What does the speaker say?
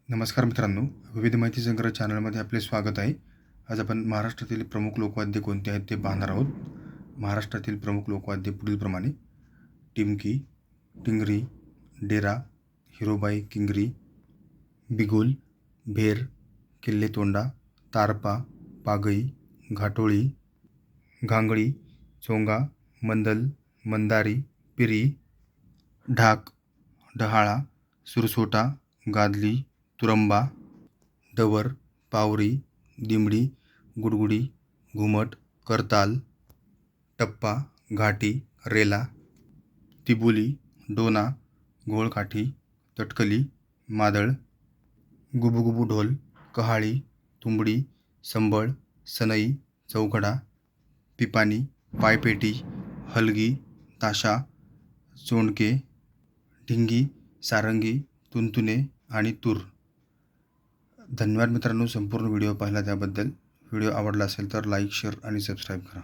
नमस्कार मित्रांनो, विविध माहिती संग्रह चॅनलमध्ये आपले स्वागत आहे. आज आपण महाराष्ट्रातील प्रमुख लोकवाद्य कोणते आहेत ते पाहणार आहोत. महाराष्ट्रातील प्रमुख लोकवाद्य पुढीलप्रमाणे: टिमकी, टिंगरी, डेरा, हिरोबाई किंगरी, बिगुल, भेर, किल्लेतोंडा, तारपा, पागई, घाटोळी, घांगडी, चोंगा, मंदल, मंदारी, पिरी, ढाक, डहाळा, सुरसोटा, गादली, तुरंबा, डवर, पावरी, दिमडी, गुडगुडी, घुमट, करताल, टप्पा, घाटी, रेला, तिबुली, डोना, घोळकाठी, तटकली, मादळ, गुबुगुबू ढोल, कहाळी, तुंबडी, संबळ, सनई, चौकडा, पिपाणी, पायपेटी, हलगी, ताशा, चोंडके, ढिंगी, सारंगी, तुंतुणे आणि तूर. धन्यवाद मित्रांनो, संपूर्ण व्हिडिओ पाहिला त्याबद्दल. व्हिडिओ आवडला असेल तर लाईक, शेअर आणि सबस्क्राईब करा.